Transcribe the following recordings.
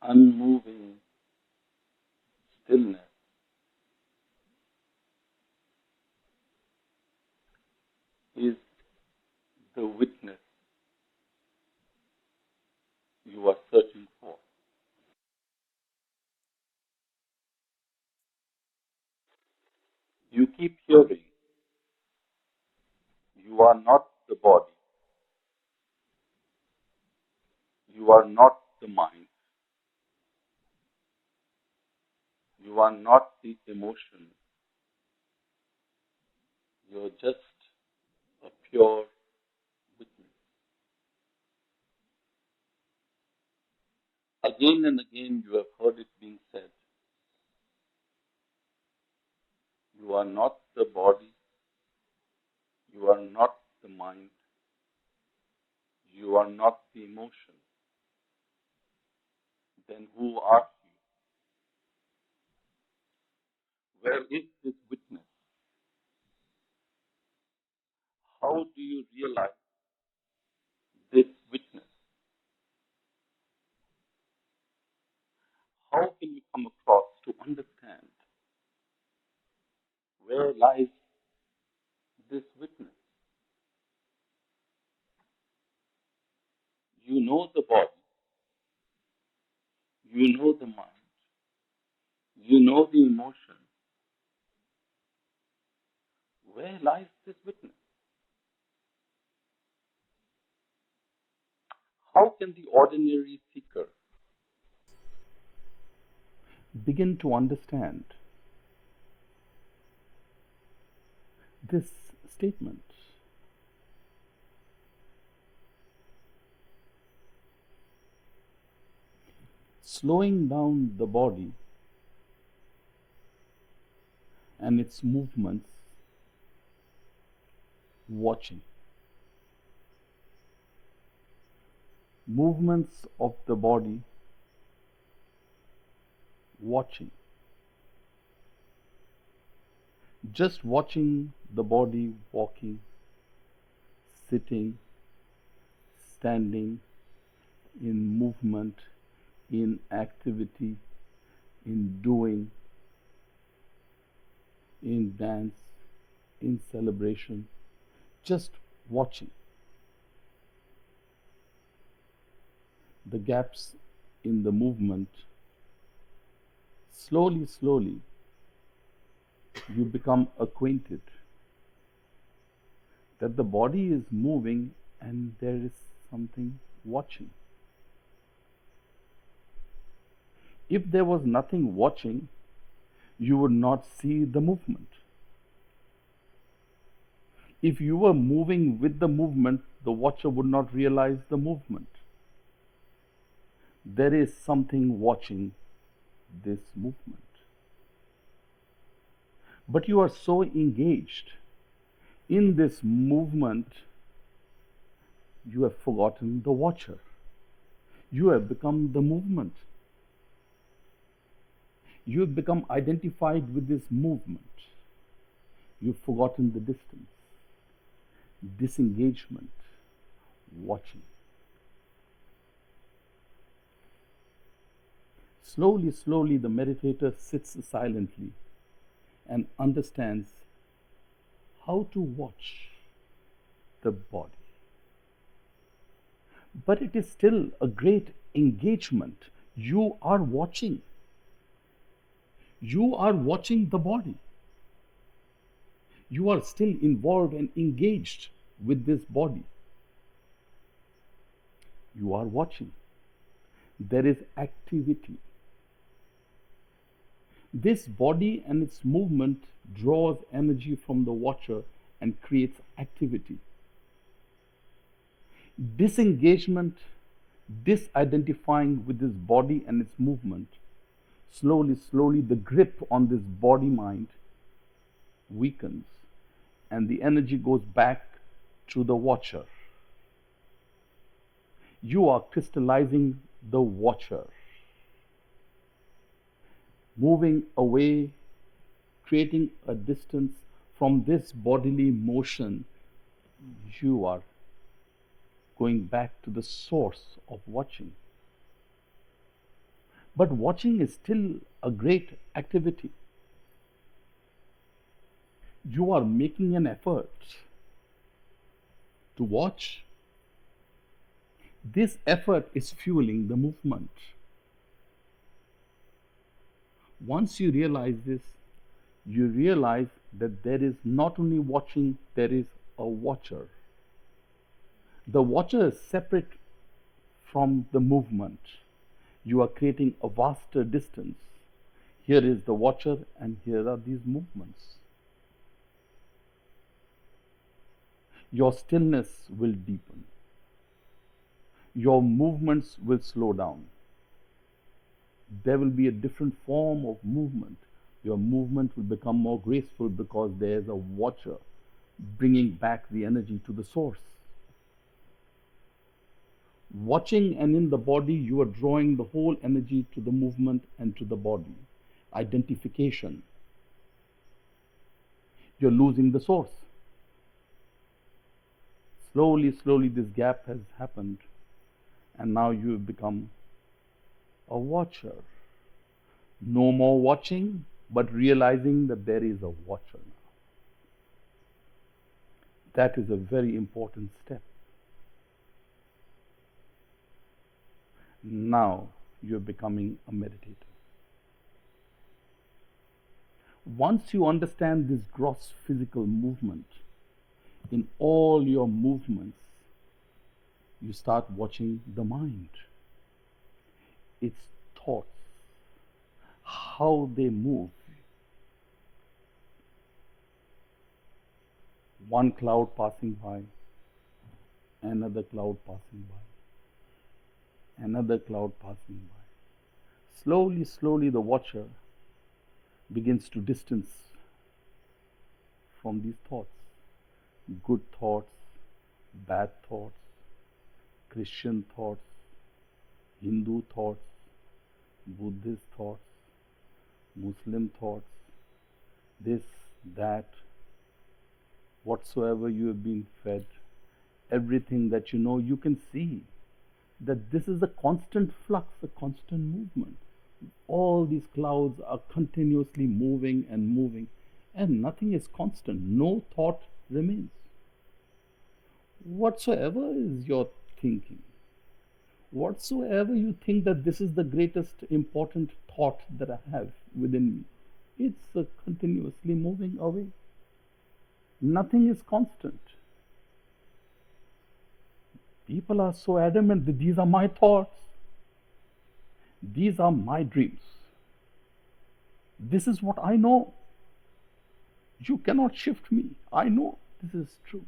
unmoving stillness is the witness you are searching for. You keep hearing, you are not the body, you are not the mind, you are not the emotion, you're just a pure witness. Again and again you have heard it being said, you are not the body, you are not the mind, you are not the emotion. Then who are you? Where is this witness? How do you realize this witness? How can you come across to understand where lies this witness? You know the body, you know the mind, you know the emotion. Where lies this witness? How can the ordinary seeker begin to understand this statement? Slowing down the body and its movements, watching. Movements of the body, watching. Just watching the body walking, sitting, standing, in movement, in activity, in doing, in dance, in celebration, just watching. The gaps in the movement, slowly, slowly, you become acquainted that the body is moving and there is something watching. If there was nothing watching, you would not see the movement. If you were moving with the movement, the watcher would not realize the movement. There is something watching this movement. But you are so engaged in this movement, you have forgotten the watcher. You have become the movement. You have become identified with this movement. You've forgotten the distance, disengagement, watching. Slowly, slowly, the meditator sits silently and understands how to watch the body. But it is still a great engagement. You are watching. You are watching the body. You are still involved and engaged with this body. You are watching. There is activity. This body and its movement draws energy from the watcher and creates activity. Disengagement, disidentifying with this body and its movement, slowly, slowly the grip on this body mind weakens and the energy goes back to the watcher. You are crystallizing the watcher, moving away, creating a distance from this bodily motion. You are going back to the source of watching. But watching is still a great activity. You are making an effort to watch. This effort is fueling the movement. Once you realize this, you realize that there is not only watching, there is a watcher. The watcher is separate from the movement. You are creating a vaster distance. Here is the watcher, and here are these movements. Your stillness will deepen. Your movements will slow down. There will be a different form of movement. Your movement will become more graceful because there is a watcher bringing back the energy to the source. Watching, and in the body, you are drawing the whole energy to the movement and to the body. Identification. You're losing the source. Slowly, slowly, this gap has happened, and now you have become a watcher. No more watching, but realizing that there is a watcher now. That is a very important step. Now you're becoming a meditator. Once you understand this gross physical movement, in all your movements, you start watching the mind, its thoughts, how they move. One cloud passing by, another cloud passing by, another cloud passing by. Slowly, slowly, the watcher begins to distance from these thoughts. Good thoughts, bad thoughts, Christian thoughts, Hindu thoughts, Buddhist thoughts, Muslim thoughts, this, that, whatsoever you have been fed, everything that you know, you can see that this is a constant flux, a constant movement. All these clouds are continuously moving and moving, and nothing is constant. No thought remains. Whatsoever is your thinking, whatsoever you think that this is the greatest important thought that I have within me, it's continuously moving away. Nothing is constant. People are so adamant that these are my thoughts, these are my dreams, this is what I know. You cannot shift me. I know this is true.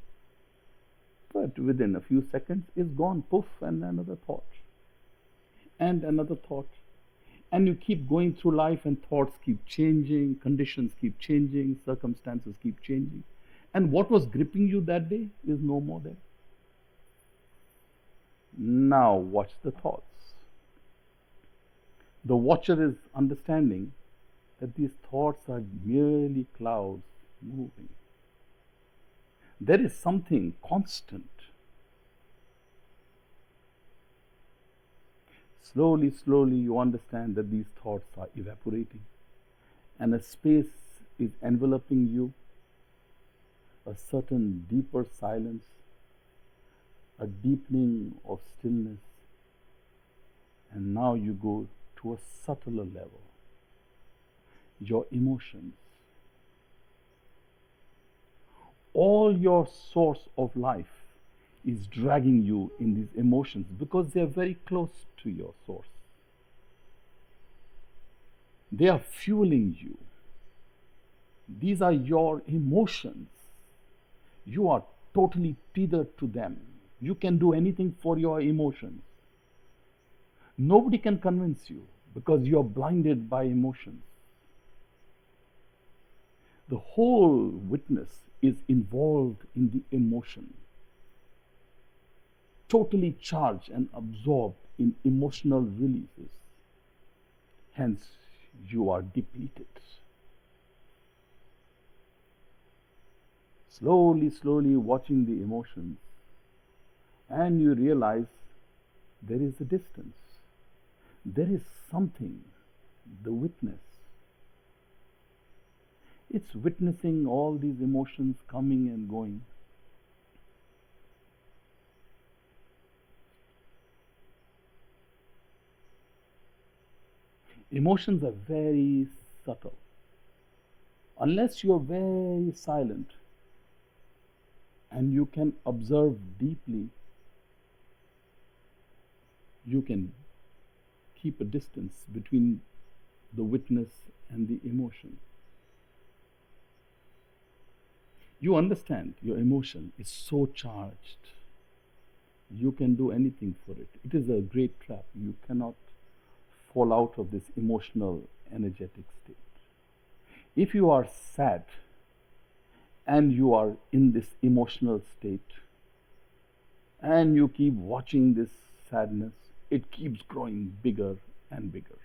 But within a few seconds, it's gone, poof, and another thought, and another thought. And you keep going through life, and thoughts keep changing, conditions keep changing, circumstances keep changing. And what was gripping you that day is no more there. Now watch the thoughts. The watcher is understanding that these thoughts are merely clouds moving. There is something constant. Slowly, slowly, you understand that these thoughts are evaporating, and a space is enveloping you, a certain deeper silence, a deepening of stillness, and now you go to a subtler level. Your emotions. All your source of life is dragging you in these emotions because they are very close to your source. They are fueling you. These are your emotions. You are totally tethered to them. You can do anything for your emotions. Nobody can convince you because you are blinded by emotions. The whole witness is involved in the emotion, totally charged and absorbed in emotional releases. Hence, you are depleted. Slowly, slowly watching the emotions, and you realize there is a distance. there is something, the witness. It's witnessing all these emotions coming and going. Emotions are very subtle. Unless you're very silent and you can observe deeply, you can keep a distance between the witness and the emotion. You understand your emotion is so charged. You can do anything for it. It is a great trap. You cannot fall out of this emotional, energetic state. If you are sad and you are in this emotional state and you keep watching this sadness, it keeps growing bigger and bigger.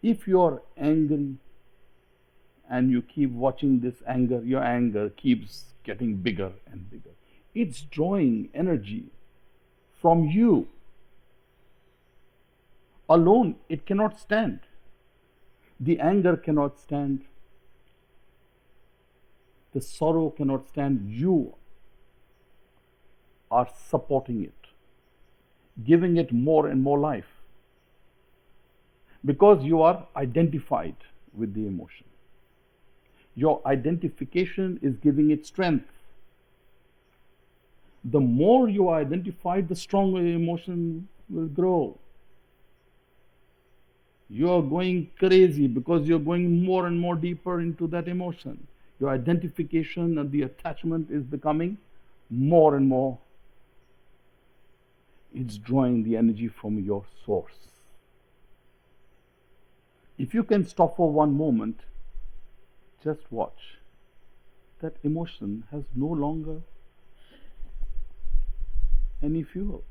If you are angry and you keep watching this anger, your anger keeps getting bigger and bigger. It's drawing energy from you. Alone, it cannot stand. The anger cannot stand. The sorrow cannot stand. You are supporting it, giving it more and more life, because you are identified with the emotion. Your identification is giving it strength. The more you are identified, the stronger your emotion will grow. You are going crazy because you're going more and more deeper into that emotion. Your identification and the attachment is becoming more and more. It's drawing the energy from your source. If you can stop for one moment, just watch. That emotion has no longer any fuel.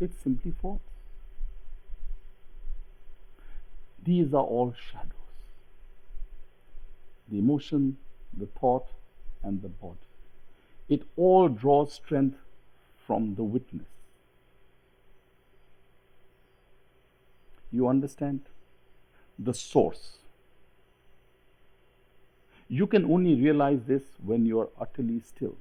It's simply false. These are all shadows. The emotion, the thought, and the body. It all draws strength from the witness. You understand? The source. You can only realize this when you are utterly still.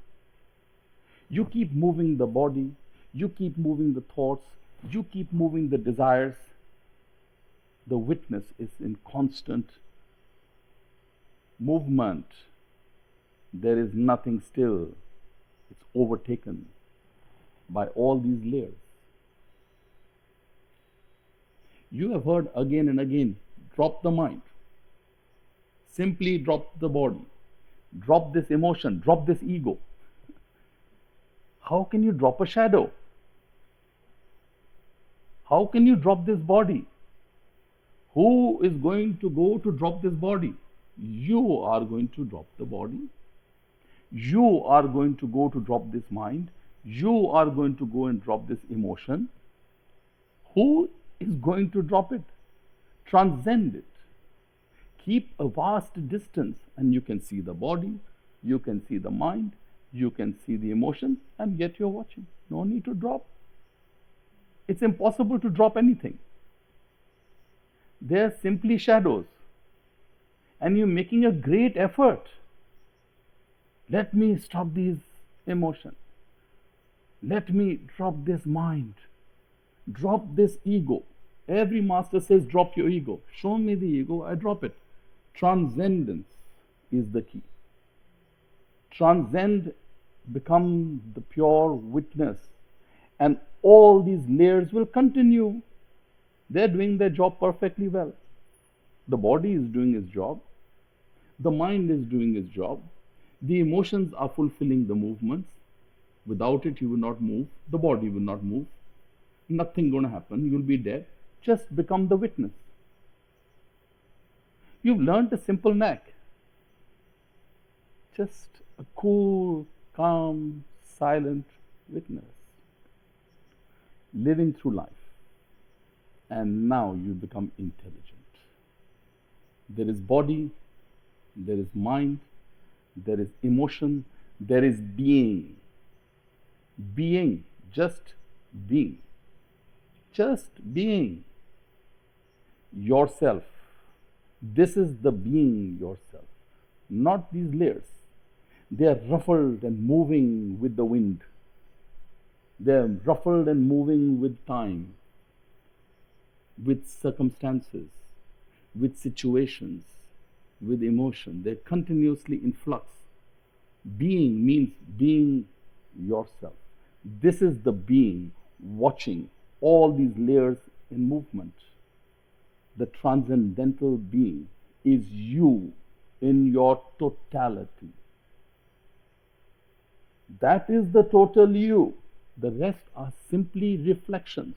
You keep moving the body, you keep moving the thoughts, you keep moving the desires. The witness is in constant movement. There is nothing still. It's overtaken by all these layers. You have heard again and again, drop the mind. Simply drop the body. Drop this emotion, drop this ego. How can you drop a shadow? How can you drop this body? Who is going to go to drop this body? You are going to drop the body. You are going to go to drop this mind. You are going to go and drop this emotion. Who is going to drop it? Transcend it. Keep a vast distance and you can see the body, you can see the mind, you can see the emotion, and yet you're watching. No need to drop. It's impossible to drop anything. They're simply shadows. And you're making a great effort. Let me stop these emotions. Let me drop this mind. Drop this ego. Every master says, drop your ego. Show me the ego, I drop it. Transcendence is the key. Transcend, become the pure witness. And all these layers will continue. They're doing their job perfectly well. The body is doing its job. The mind is doing its job. The emotions are fulfilling the movements. Without it, you will not move. The body will not move. Nothing going to happen. You'll be dead. Just become the witness. You've learned a simple knack. Just a cool, calm, silent witness. Living through life. And now you become intelligent. There is body, there is mind, there is emotion, there is being. Being, just being. Just being yourself. This is the being yourself, not these layers. They are ruffled and moving with the wind. They are ruffled and moving with time, with circumstances, with situations, with emotion. They're continuously in flux. Being means being yourself. This is the being watching all these layers in movement. The transcendental being is you in your totality. That is the total you. The rest are simply reflections.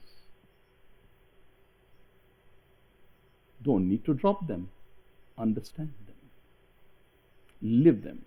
Don't need to drop them. Understand them. Live them.